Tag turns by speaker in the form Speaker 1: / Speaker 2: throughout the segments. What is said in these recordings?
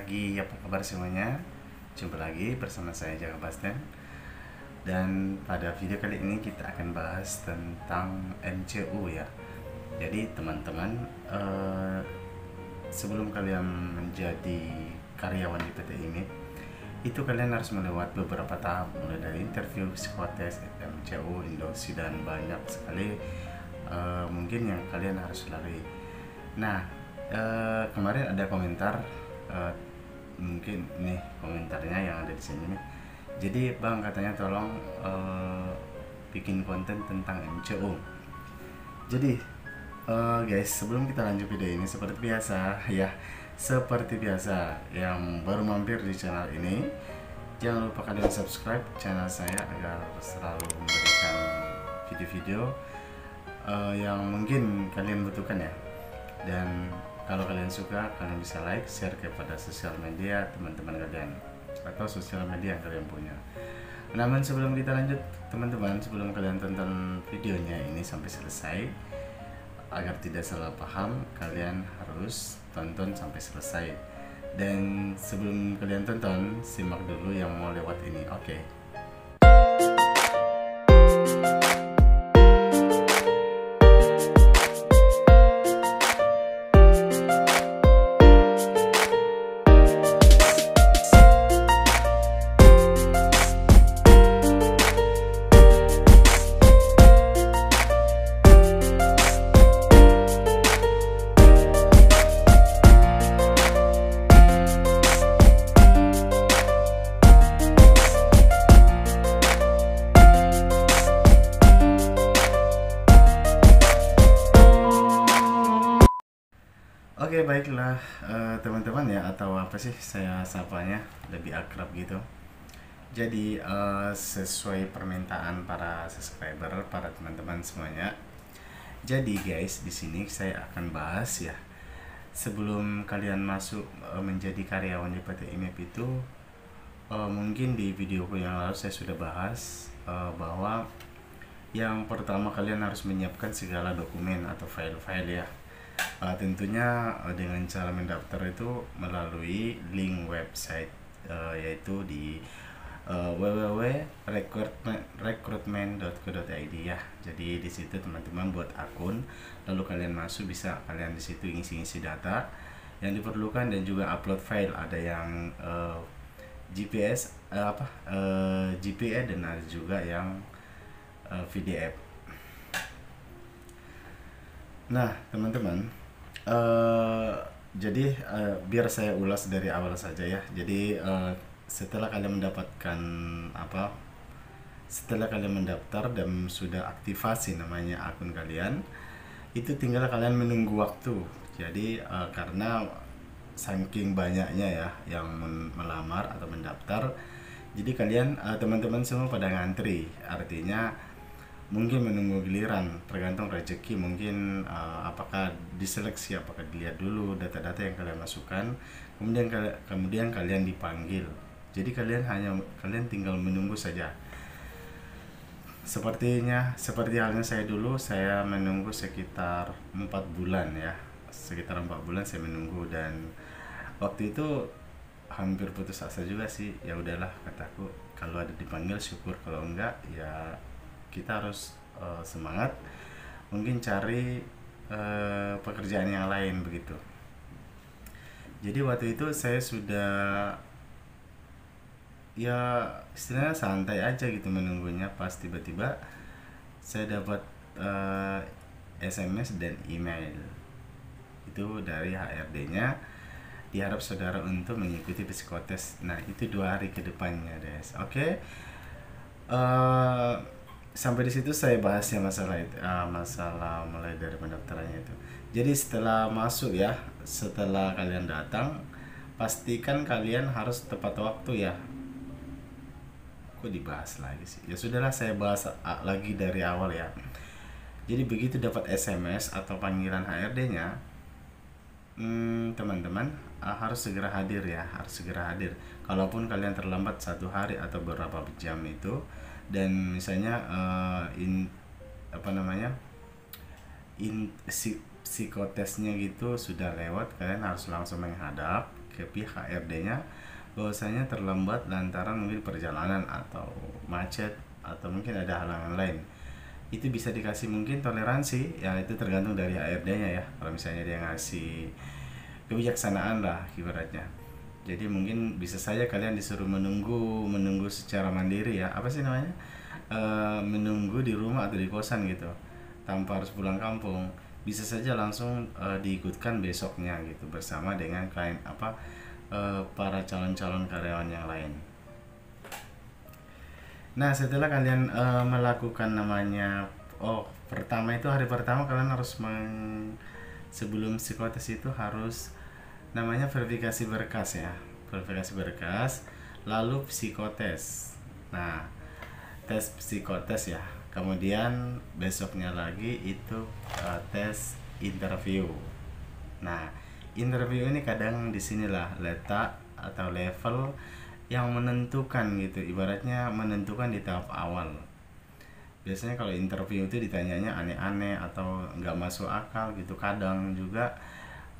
Speaker 1: pagi, apa kabar semuanya? Jumpa lagi bersama saya Jaka Basten. Dan pada video kali ini kita akan bahas tentang MCU ya. Jadi teman-teman, sebelum kalian menjadi karyawan di PT IMIP, itu kalian harus melewati beberapa tahap, mulai dari interview, psikotes, MCU, induksi, dan banyak sekali mungkin yang kalian harus lalui. Nah, kemarin ada komentar, mungkin nih komentarnya yang ada di sini nih. Jadi bang, katanya tolong bikin konten tentang MCU. Jadi guys, sebelum kita lanjut video ini, seperti biasa ya, seperti biasa yang baru mampir di channel ini, jangan lupa kalian subscribe channel saya agar selalu memberikan video-video yang mungkin kalian butuhkan ya. Dan kalau kalian suka, kalian bisa like, share kepada sosial media teman-teman kalian atau sosial media yang kalian punya. Namun sebelum kita lanjut teman-teman, sebelum kalian tonton videonya ini sampai selesai, agar tidak salah paham, kalian harus tonton sampai selesai. Dan sebelum kalian tonton, simak dulu yang mau lewat ini, oke? Oke, baiklah teman-teman ya, atau apa sih saya sapanya lebih akrab gitu. Jadi sesuai permintaan para subscriber, para teman-teman semuanya. Jadi guys, di sini saya akan bahas ya, sebelum kalian masuk menjadi karyawan di PT IMIP itu, mungkin di videoku yang lalu saya sudah bahas bahwa yang pertama kalian harus menyiapkan segala dokumen atau file-file ya. Tentunya dengan cara mendaftar itu melalui link website, yaitu di www.recruitment.co.id ya. Jadi di situ teman-teman buat akun, lalu kalian masuk, bisa kalian di situ isi data yang diperlukan dan juga upload file. Ada yang GPS GPA dan ada juga yang PDF. Nah teman-teman, jadi biar saya ulas dari awal saja ya. Jadi setelah kalian mendaftar dan sudah aktivasi namanya akun kalian, itu tinggal kalian menunggu waktu. Jadi karena saking banyaknya ya yang melamar atau mendaftar, jadi kalian teman-teman semua pada ngantri. Artinya mungkin menunggu giliran, tergantung rezeki. Mungkin apakah diseleksi, apakah dilihat dulu data-data yang kalian masukkan, kemudian kalian dipanggil. Jadi kalian tinggal menunggu saja. Seperti halnya saya dulu, saya menunggu sekitar 4 bulan ya. Sekitar 4 bulan saya menunggu, dan waktu itu hampir putus asa juga sih. Ya udahlah, kataku, kalau ada dipanggil syukur, kalau enggak ya kita harus semangat, mungkin cari pekerjaan yang lain begitu. Jadi waktu itu saya sudah ya istilahnya santai aja gitu menunggunya, pas tiba-tiba saya dapat SMS dan email itu dari HRD-nya, diharap saudara untuk mengikuti psikotes. Nah itu 2 hari ke depannya guys. Oke. Sampai di situ saya bahas ya masalah mulai dari pendaftarannya itu. Jadi setelah masuk ya, setelah kalian datang, pastikan kalian harus tepat waktu ya. Kok dibahas lagi sih? Ya sudahlah, saya bahas lagi dari awal ya. Jadi begitu dapat SMS atau panggilan HRD-nya, teman-teman harus segera hadir ya, harus segera hadir. Kalaupun kalian terlambat 1 hari atau beberapa jam itu, dan misalnya psikotesnya gitu sudah lewat, kalian harus langsung menghadap ke pihak HRD-nya bahwasanya terlambat lantaran mungkin perjalanan atau macet atau mungkin ada halangan lain. Itu bisa dikasih mungkin toleransi, ya itu tergantung dari HRD-nya ya. Kalau misalnya dia ngasih kebijaksanaan lah ibaratnya. Jadi mungkin bisa saja kalian disuruh menunggu secara mandiri ya. Apa sih namanya? Menunggu di rumah atau di kosan gitu, tanpa harus pulang kampung. Bisa saja langsung diikutkan besoknya gitu bersama dengan klien para calon-calon karyawan yang lain. Nah, setelah kalian melakukan namanya, pertama itu hari pertama kalian harus sebelum psikotes itu harus namanya verifikasi berkas ya, verifikasi berkas, lalu psikotes. Nah, tes psikotes ya, kemudian besoknya lagi itu tes interview. Nah, interview ini kadang disinilah letak atau level yang menentukan gitu, ibaratnya menentukan di tahap awal. Biasanya kalau interview itu ditanyanya aneh-aneh atau nggak masuk akal gitu. Kadang juga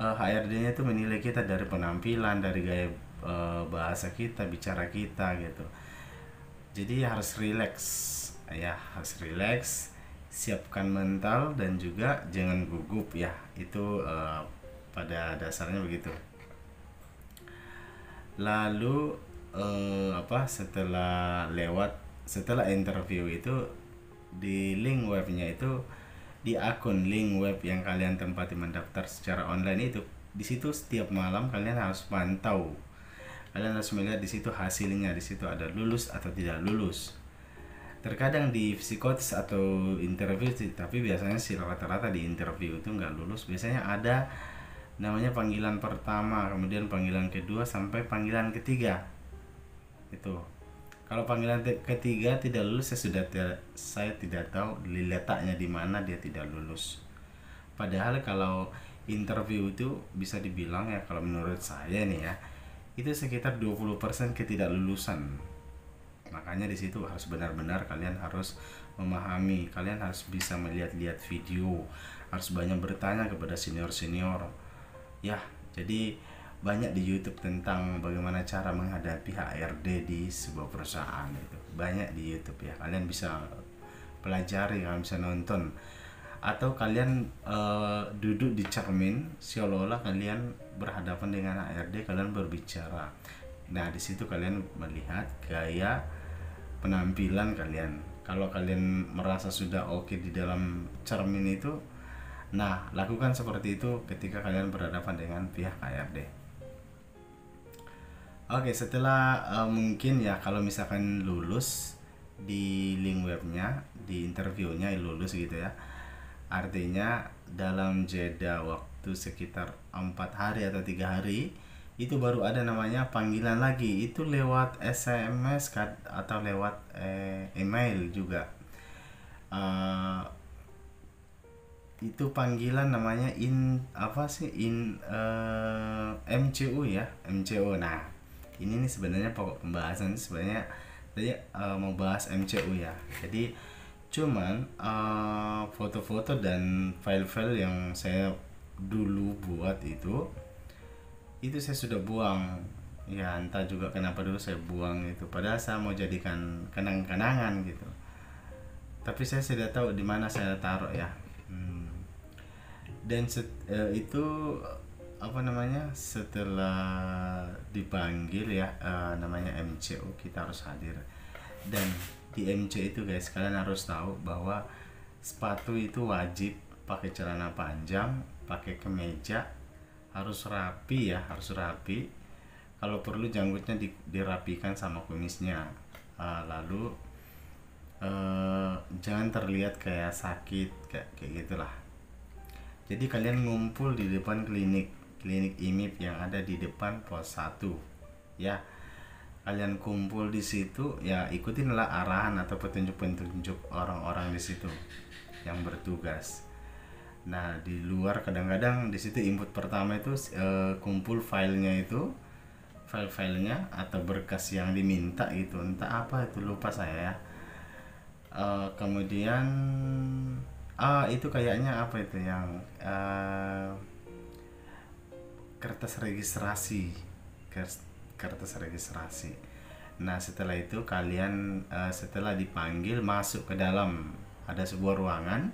Speaker 1: HRD-nya itu menilai kita dari penampilan, dari gaya bahasa kita, bicara kita gitu. Jadi harus rileks ya, harus rileks, siapkan mental dan juga jangan gugup ya. Itu pada dasarnya begitu. Lalu setelah interview itu di link webnya itu, di akun link web yang kalian tempati mendaftar secara online itu, di situ setiap malam kalian harus pantau, kalian harus melihat di situ hasilnya, di situ ada lulus atau tidak lulus. Terkadang di psikotes atau interview, tapi biasanya sih rata-rata di interview itu nggak lulus. Biasanya ada namanya panggilan pertama, kemudian panggilan kedua sampai panggilan ketiga. Itu kalau panggilan ketiga tidak lulus, saya tidak tahu letaknya di mana dia tidak lulus. Padahal kalau interview itu bisa dibilang ya, kalau menurut saya nih ya, itu sekitar 20% ketidaklulusan. Makanya di situ harus benar-benar kalian harus memahami, kalian harus bisa melihat-lihat video, harus banyak bertanya kepada senior-senior. Ya, jadi banyak di YouTube tentang bagaimana cara menghadapi HRD di sebuah perusahaan. Itu banyak di YouTube ya, kalian bisa pelajari, kalian bisa nonton, atau kalian duduk di cermin seolah-olah kalian berhadapan dengan HRD, kalian berbicara. Nah, di situ kalian melihat gaya penampilan kalian. Kalau kalian merasa sudah oke di dalam cermin itu, nah lakukan seperti itu ketika kalian berhadapan dengan pihak HRD. Oke, setelah mungkin ya kalau misalkan lulus di link webnya, di interviewnya lulus gitu ya, artinya dalam jeda waktu sekitar 4 hari atau 3 hari itu baru ada namanya panggilan lagi. Itu lewat SMS atau lewat email juga. Itu panggilan namanya MCU ya, MCU. Nah, ini nih sebenarnya pokok pembahasan sebenarnya tadi mau bahas MCU ya. Jadi cuman foto-foto dan file-file yang saya dulu buat itu saya sudah buang ya, entah juga kenapa dulu saya buang itu, padahal saya mau jadikan kenang-kenangan gitu, tapi saya tidak tahu di mana saya taruh ya. Dan itu setelah dipanggil ya, namanya MCU, kita harus hadir. Dan di MC itu guys, kalian harus tahu bahwa sepatu itu wajib pakai celana panjang, pakai kemeja, harus rapi ya, harus rapi. Kalau perlu janggutnya dirapikan sama kumisnya. Lalu jangan terlihat kayak sakit kayak gitulah. Jadi kalian ngumpul di depan klinik IMIP yang ada di depan pos 1 ya. Kalian kumpul di situ ya, ikutinlah arahan atau petunjuk-petunjuk orang-orang di situ yang bertugas. Nah, di luar kadang-kadang di situ input pertama itu kumpul filenya atau berkas yang diminta itu, entah apa itu, lupa saya ya. Kemudian itu kayaknya apa itu yang kertas registrasi kertas registrasi. Nah setelah itu kalian setelah dipanggil masuk ke dalam, ada sebuah ruangan.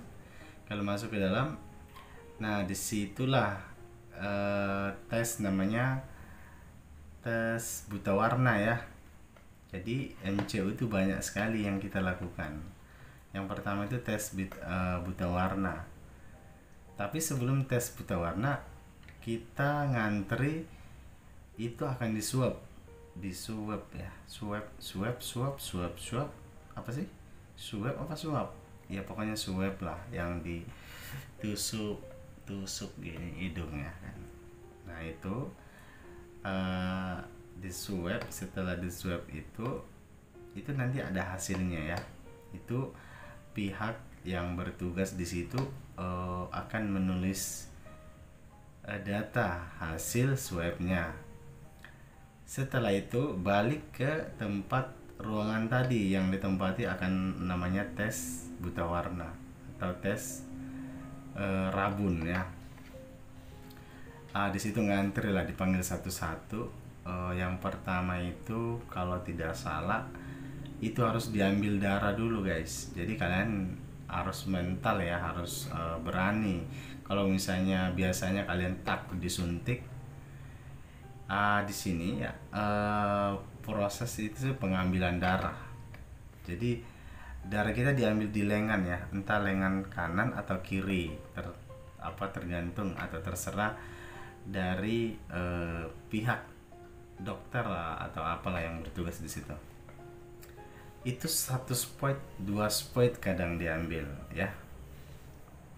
Speaker 1: Kalau masuk ke dalam, nah disitulah tes, namanya tes buta warna ya. Jadi MCU itu banyak sekali yang kita lakukan. Yang pertama itu tes buta warna. Tapi sebelum tes buta warna, kita ngantri itu akan disuap ya, swab apa sih, swab apa suap ya, pokoknya swab lah, yang ditusuk gini hidungnya kan. Nah itu disuap. Setelah disuap itu nanti ada hasilnya ya. Itu pihak yang bertugas di situ akan menulis data hasil swabnya. Setelah itu balik ke tempat ruangan tadi yang ditempati, akan namanya tes buta warna atau tes rabun ya. Di situ ngantri lah, dipanggil satu-satu. Yang pertama itu kalau tidak salah itu harus diambil darah dulu guys. Jadi kalian harus mental ya, harus berani. Kalau misalnya biasanya kalian takut disuntik, di sini ya proses itu pengambilan darah. Jadi darah kita diambil di lengan ya, entah lengan kanan atau kiri, tergantung atau terserah dari pihak dokter lah, atau apalah yang bertugas di situ. Itu 1 spot 2 spot kadang diambil ya.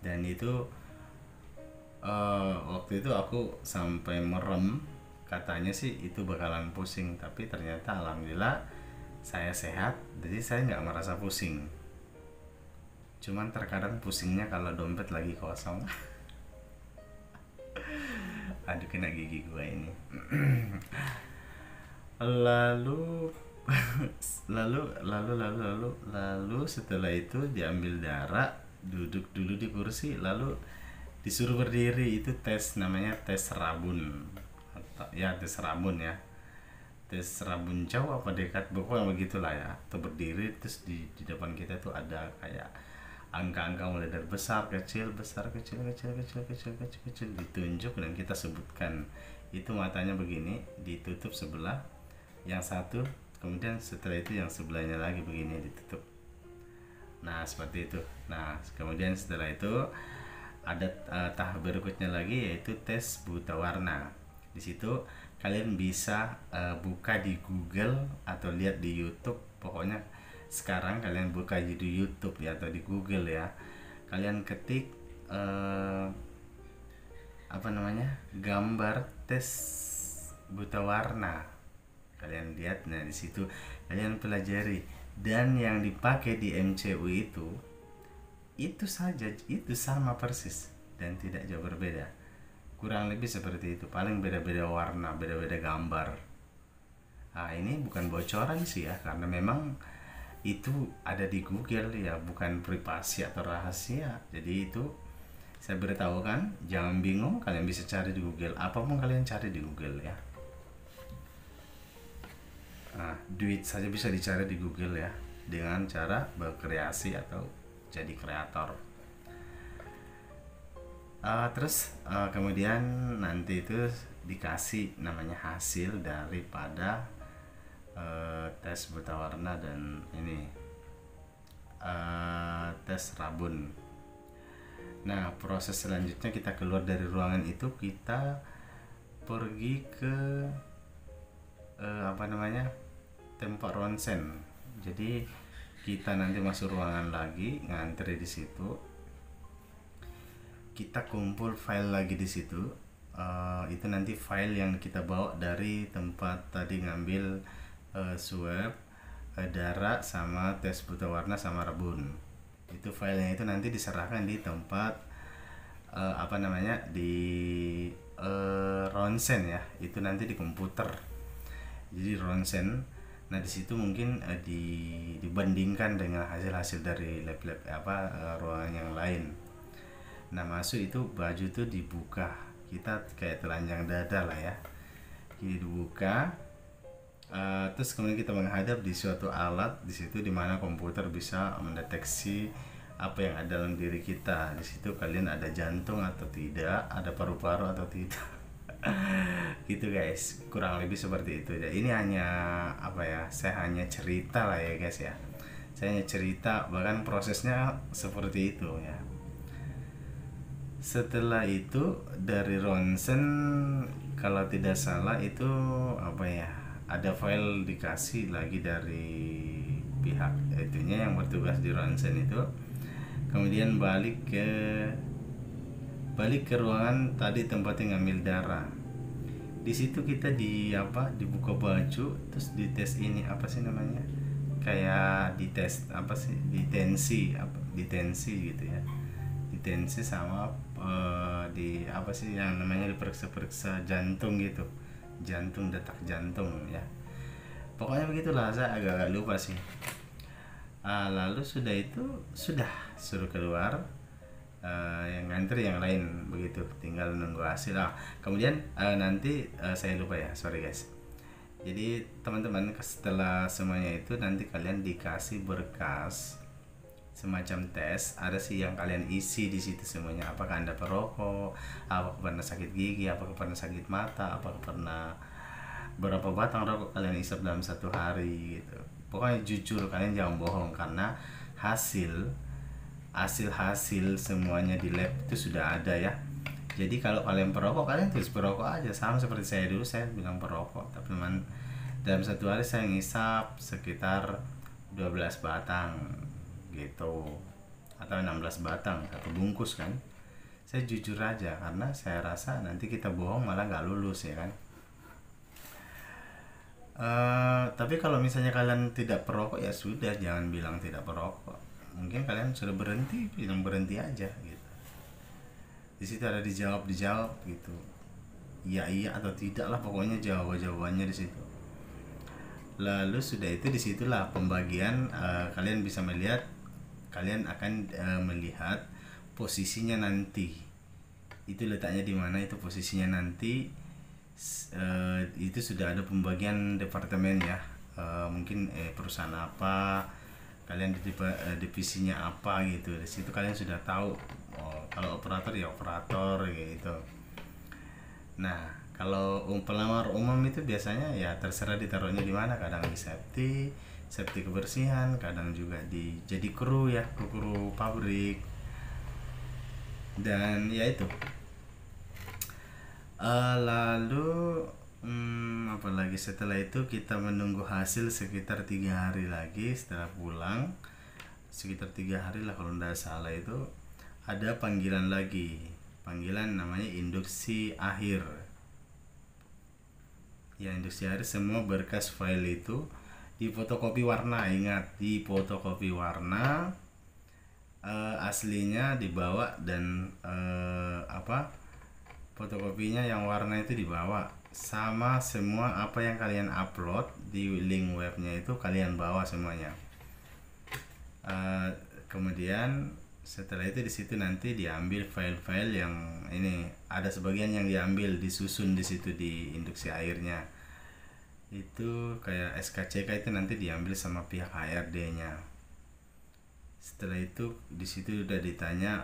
Speaker 1: Dan itu waktu itu aku sampai merem. Katanya sih itu bakalan pusing, tapi ternyata alhamdulillah saya sehat, jadi saya nggak merasa pusing. Cuman terkadang pusingnya kalau dompet lagi kosong. Aduh, kena gigi gua ini. lalu setelah itu diambil darah, duduk dulu di kursi, lalu disuruh berdiri. Itu tes, namanya tes rabun ya, tes rabun ya, tes rabun jauh apa dekat, pokoknya begitulah ya. Atau berdiri, terus di depan kita tuh ada kayak angka-angka mulai dari besar kecil ditunjuk dan kita sebutkan. Itu matanya begini, ditutup sebelah yang satu, kemudian setelah itu yang sebelahnya lagi begini ditutup. Nah seperti itu. Nah kemudian setelah itu ada tahap berikutnya lagi, yaitu tes buta warna. Di situ kalian bisa buka di Google atau lihat di YouTube. Pokoknya sekarang kalian buka di YouTube ya, atau di Google ya. Kalian ketik gambar tes buta warna. Kalian lihat, nah di situ kalian pelajari. Dan yang dipakai di MCU itu saja, itu sama persis dan tidak jauh berbeda. Kurang lebih seperti itu, paling beda-beda warna, beda-beda gambar. Ini bukan bocoran sih ya, karena memang itu ada di Google ya, bukan privasi atau rahasia. Jadi itu saya beritahu kan, jangan bingung, kalian bisa cari di Google, apapun kalian cari di Google ya. Duit saja bisa dicari di Google ya, dengan cara berkreasi atau jadi kreator. Terus kemudian nanti itu dikasih namanya hasil daripada tes buta warna dan ini tes rabun. Nah proses selanjutnya kita keluar dari ruangan itu, kita pergi ke tempat ronsen. Jadi kita nanti masuk ruangan lagi, ngantri di situ. Kita kumpul file lagi di situ. Itu nanti file yang kita bawa dari tempat tadi ngambil swab, darah sama tes buta warna sama rabun. Itu filenya itu nanti diserahkan di tempat di ronsen ya. Itu nanti di komputer. Jadi ronsen. Nah di situ mungkin dibandingkan dengan hasil-hasil dari lab-lab ruangan yang lain. Nah masuk itu baju tuh dibuka, kita kayak telanjang dada lah ya. dibuka. Terus kemudian kita menghadap di suatu alat di situ di mana komputer bisa mendeteksi apa yang ada dalam diri kita. Di situ kalian ada jantung atau tidak, ada paru-paru atau tidak. Gitu guys, kurang lebih seperti itu ya. Ini hanya apa ya, saya hanya cerita lah ya guys ya, saya hanya cerita, bahkan prosesnya seperti itu ya. Setelah itu dari ronsen, kalau tidak salah itu apa ya, ada file dikasih lagi dari pihak itunya yang bertugas di ronsen itu. Kemudian balik ke ruangan tadi tempatnya ngambil darah. Di situ kita dibuka baju, terus dites ini apa sih namanya, kayak dites apa sih, ditensi gitu ya, ditensi sama di apa sih yang namanya, diperiksa jantung gitu, jantung, detak jantung ya, pokoknya begitulah, saya agak lupa sih. Lalu sudah itu suruh keluar, yang ngantri yang lain begitu, tinggal nunggu hasil. Kemudian nanti saya lupa ya, sorry guys. Jadi teman-teman, setelah semuanya itu nanti kalian dikasih berkas semacam tes, ada sih yang kalian isi di situ semuanya. Apakah Anda perokok, apakah pernah sakit gigi, apakah pernah sakit mata, apakah pernah berapa batang rokok kalian isap dalam satu hari gitu. Pokoknya jujur, kalian jangan bohong, karena hasil semuanya di lab itu sudah ada ya. Jadi kalau kalian perokok, kalian tulis perokok aja, sama seperti saya dulu, saya bilang perokok, tapi memang dalam satu hari saya ngisap sekitar 12 batang gitu, atau 16 batang, satu bungkus kan. Saya jujur aja, karena saya rasa nanti kita bohong malah nggak lulus ya kan. Tapi kalau misalnya kalian tidak perokok, ya sudah, jangan bilang tidak perokok. Mungkin kalian sudah berhenti, bilang berhenti aja gitu. Di situ ada dijawab gitu, iya atau tidak lah, pokoknya jawabannya di situ. Lalu sudah itu, disitulah pembagian, kalian bisa melihat, kalian akan melihat posisinya nanti. Itu letaknya di mana, itu posisinya nanti. Itu sudah ada pembagian departemen ya, mungkin perusahaan apa, kalian di divisinya apa gitu. Di situ kalian sudah tahu. Kalau operator ya operator gitu. Nah, kalau pelamar umum itu biasanya ya terserah ditaruhnya di mana, kadang di safety kebersihan, kadang juga jadi kru ya, kru pabrik. Dan ya itu. Lalu apalagi setelah itu kita menunggu hasil sekitar 3 hari lagi setelah pulang, sekitar 3 hari lah kalau tidak salah. Itu ada panggilan lagi, panggilan namanya induksi akhir ya. Induksi akhir, semua berkas file itu difotokopi warna, ingat, difotokopi warna, aslinya dibawa, dan fotokopinya yang warna itu dibawa, sama semua apa yang kalian upload di link webnya itu kalian bawa semuanya. Kemudian setelah itu di situ nanti diambil file-file yang ini, ada sebagian yang diambil disusun di situ di induksi airnya. Itu kayak SKCK itu nanti diambil sama pihak HRD-nya. Setelah itu di situ udah ditanya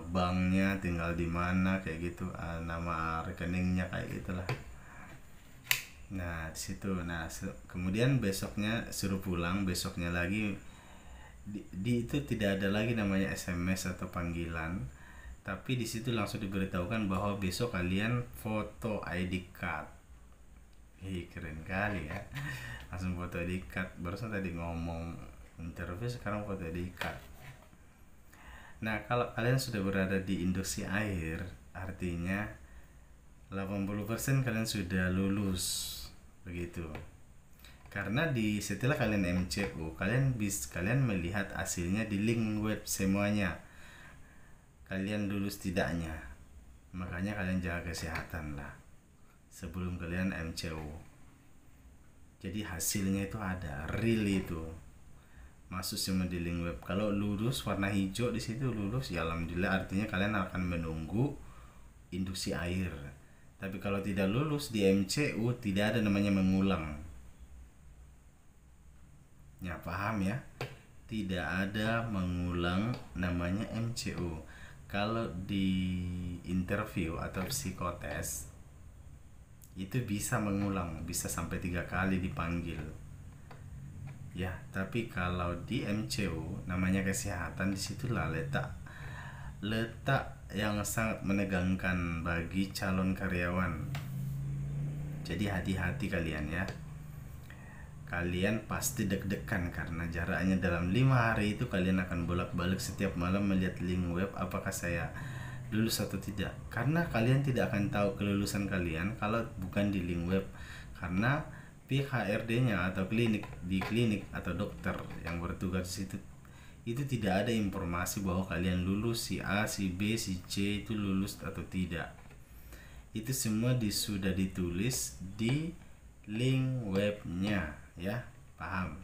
Speaker 1: banknya tinggal di mana kayak gitu, nama rekeningnya kayak gitulah. Nah di situ, kemudian besoknya suruh pulang, besoknya lagi itu tidak ada lagi namanya SMS atau panggilan, tapi di situ langsung diberitahukan bahwa besok kalian foto ID card. Keren kali ya, langsung foto ID card. Barusan tadi ngomong interview, sekarang foto ID card. Nah kalau kalian sudah berada di induksi air, artinya 80% kalian sudah lulus begitu. Karena setelah kalian MCU, kalian melihat hasilnya di link web semuanya, kalian lulus tidaknya. Makanya kalian jaga kesehatan lah sebelum kalian MCU. Jadi hasilnya itu ada, real itu masuk semua di link web. Kalau lulus warna hijau di situ lulus, ya alhamdulillah, artinya kalian akan menunggu induksi air. Tapi kalau tidak lulus di MCU tidak ada namanya mengulang. Ya paham ya? Tidak ada mengulang namanya MCU. Kalau di interview atau psikotes itu bisa mengulang, bisa sampai 3 kali dipanggil. Ya, tapi kalau di MCU namanya kesehatan, disitulah letak yang sangat menegangkan bagi calon karyawan. Jadi hati-hati kalian ya. Kalian pasti deg-degan karena jaraknya dalam 5 hari itu kalian akan bolak-balik setiap malam melihat link web apakah saya lulus atau tidak. Karena kalian tidak akan tahu kelulusan kalian kalau bukan di link web. Karena pihak HRD-nya atau di klinik atau dokter yang bertugas di situ itu tidak ada informasi bahwa kalian lulus, si A, si B, si C itu lulus atau tidak. Itu semua sudah ditulis di link webnya ya, paham?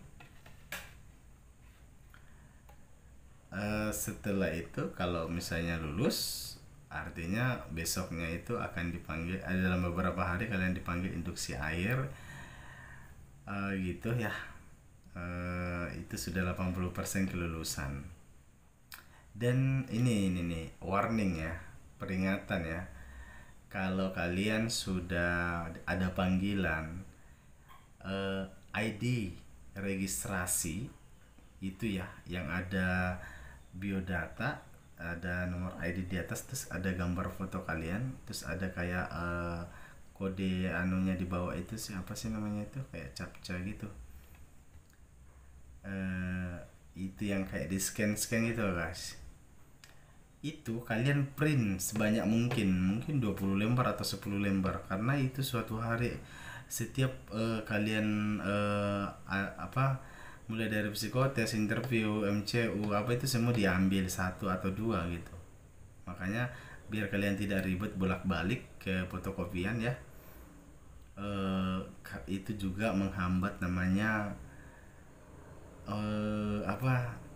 Speaker 1: Setelah itu kalau misalnya lulus, artinya besoknya itu akan dipanggil, dalam beberapa hari kalian dipanggil induksi air, gitu ya. Itu sudah 80% kelulusan. Dan ini nih warning ya, peringatan ya. Kalau kalian sudah ada panggilan ID registrasi itu ya, yang ada biodata, ada nomor ID di atas, terus ada gambar foto kalian, terus ada kayak kode anunya di bawah itu, siapa sih namanya itu, kayak captcha gitu. Itu yang kayak di scan gitu guys. Itu kalian print sebanyak mungkin 20 lembar atau 10 lembar, karena itu suatu hari setiap kalian mulai dari psikotes, interview, MCU apa itu semua diambil 1 atau 2 gitu. Makanya biar kalian tidak ribet bolak-balik ke fotokopian ya, itu juga menghambat namanya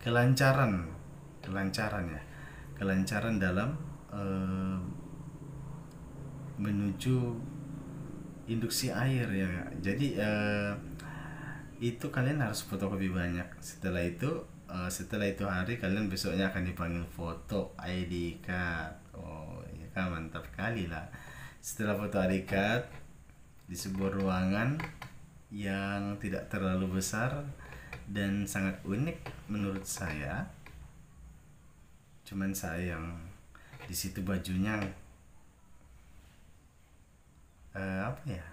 Speaker 1: kelancaran dalam menuju induksi air ya. Jadi itu kalian harus fotokopi banyak. Setelah itu hari kalian besoknya akan dipanggil foto ID card. Oh ya kan, mantap kali lah. Setelah foto ID card di sebuah ruangan yang tidak terlalu besar dan sangat unik menurut saya. Cuman sayang di situ bajunya apa ya?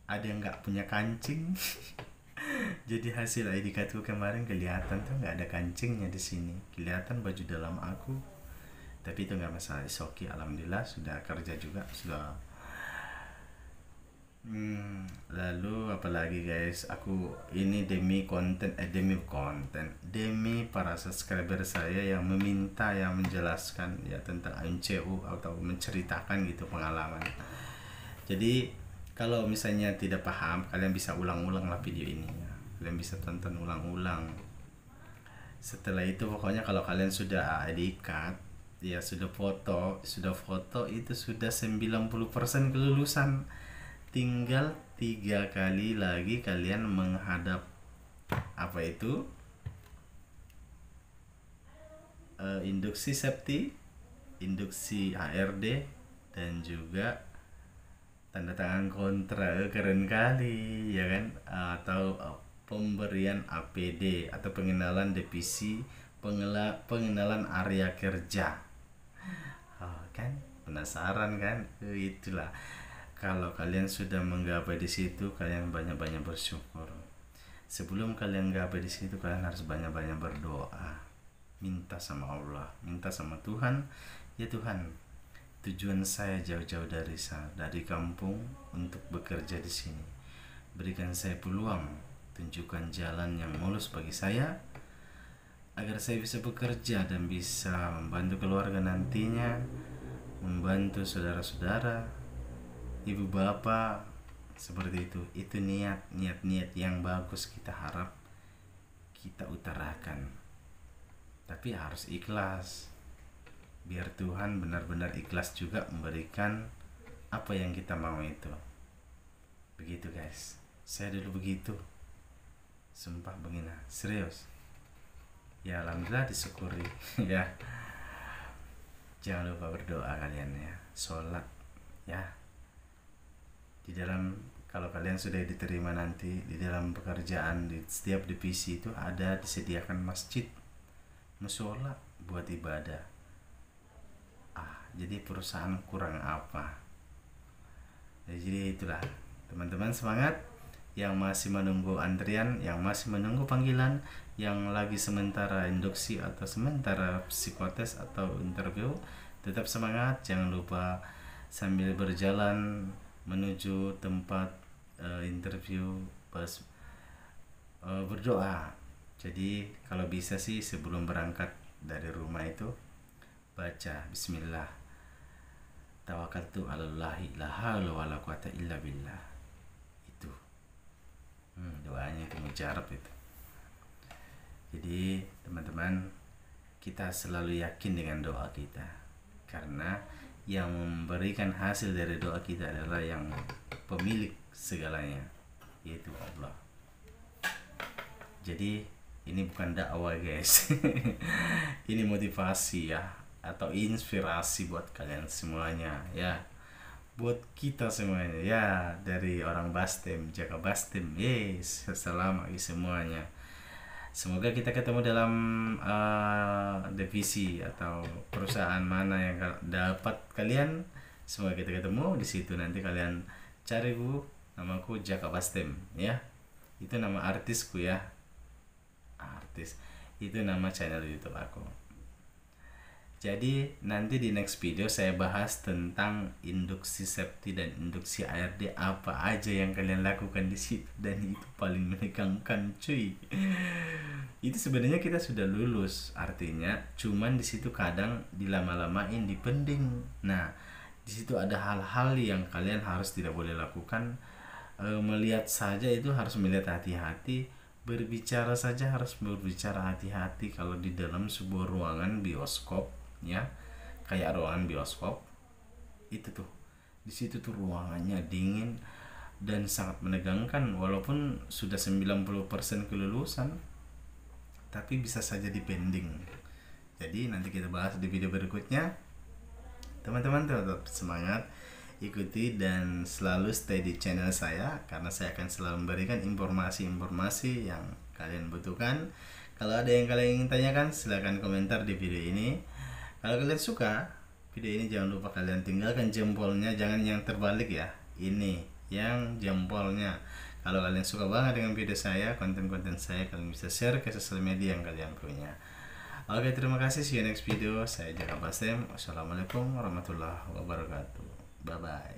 Speaker 1: Ada yang nggak punya kancing. Jadi hasil ID cardku kemarin kelihatan tuh nggak ada kancingnya di sini. Kelihatan baju dalam aku. Tapi itu nggak masalah. Oke, alhamdulillah sudah kerja juga sudah. Lalu apalagi guys, aku ini demi para subscriber saya yang meminta, yang menjelaskan ya tentang MCU atau menceritakan gitu pengalaman. Jadi kalau misalnya tidak paham, kalian bisa ulang-ulang lah video ini ya. Kalian bisa tonton ulang-ulang. Setelah itu pokoknya kalau kalian sudah ID card ya, sudah foto itu sudah 90% kelulusan. Tinggal 3 kali lagi kalian menghadap induksi safety, induksi HRD, dan juga tanda tangan kontrak. Keren kali ya kan, atau pemberian APD atau pengenalan divisi, pengenalan area kerja. Kan penasaran kan? Itulah. Kalau kalian sudah menggapai di situ, kalian banyak-banyak bersyukur. Sebelum kalian gapai di situ, kalian harus banyak-banyak berdoa. Minta sama Allah, minta sama Tuhan. Ya Tuhan, tujuan saya jauh-jauh dari kampung untuk bekerja di sini. Berikan saya peluang, tunjukkan jalan yang mulus bagi saya, agar saya bisa bekerja dan bisa membantu keluarga nantinya, membantu saudara-saudara, ibu bapak, seperti itu. Itu niat yang bagus kita harap kita utarakan. Tapi harus ikhlas. biar Tuhan benar-benar ikhlas juga memberikan apa yang kita mau itu. Begitu guys, saya dulu begitu, sumpah begini, serius ya. Alhamdulillah disyukuri. Ya, jangan lupa berdoa kalian ya, sholat ya. Di dalam, kalau kalian sudah diterima nanti di dalam pekerjaan, di setiap divisi itu ada disediakan masjid, musola buat ibadah. Jadi perusahaan kurang apa? Jadi itulah teman-teman, semangat yang masih menunggu antrian, yang masih menunggu panggilan, yang lagi sementara induksi atau sementara psikotes atau interview, tetap semangat. Jangan lupa sambil berjalan menuju tempat interview berdoa. Jadi kalau bisa sih sebelum berangkat dari rumah itu baca bismillah, tawakkaltu 'alallahi la haula wala quwata illa billah. Itu doanya itu mujarab itu. Jadi teman-teman, kita selalu yakin dengan doa kita, karena yang memberikan hasil dari doa kita adalah yang pemilik segalanya, yaitu Allah. Jadi ini bukan dakwah guys. Ini motivasi ya, atau inspirasi buat kalian semuanya ya, buat kita semuanya ya, dari orang Bastem, Jaga Bastem. Yes, salam bagi semuanya. Semoga kita ketemu dalam divisi atau perusahaan mana yang dapat kalian. Semoga kita ketemu di situ. Nanti kalian cari namaku Jaga Bastem ya. Itu nama artisku ya. Artis. Itu nama channel YouTube aku. Jadi nanti di next video saya bahas tentang induksi safety dan induksi ARD, apa aja yang kalian lakukan di situ, dan itu paling menegangkan cuy. Itu sebenarnya kita sudah lulus, artinya cuman di situ kadang dilama-lamain, dipending. Nah, di situ ada hal-hal yang kalian harus tidak boleh lakukan. Melihat saja itu harus melihat hati-hati, berbicara saja harus berbicara hati-hati. Kalau di dalam sebuah ruangan bioskop ya, kayak ruangan bioskop itu tuh, di situ tuh ruangannya dingin dan sangat menegangkan. Walaupun sudah 90% kelulusan, tapi bisa saja dipending. Jadi nanti kita bahas di video berikutnya. Teman-teman tetap semangat, ikuti dan selalu stay di channel saya, karena saya akan selalu memberikan informasi-informasi yang kalian butuhkan. Kalau ada yang kalian ingin tanyakan, silahkan komentar di video ini. Kalau kalian suka video ini, jangan lupa kalian tinggalkan jempolnya, jangan yang terbalik ya, ini yang jempolnya. Kalau kalian suka banget dengan video saya, konten-konten saya, kalian bisa share ke sosial media yang kalian punya. Oke, terima kasih, see you next video. Saya Jaga Bastem. Wassalamualaikum warahmatullahi wabarakatuh. Bye bye.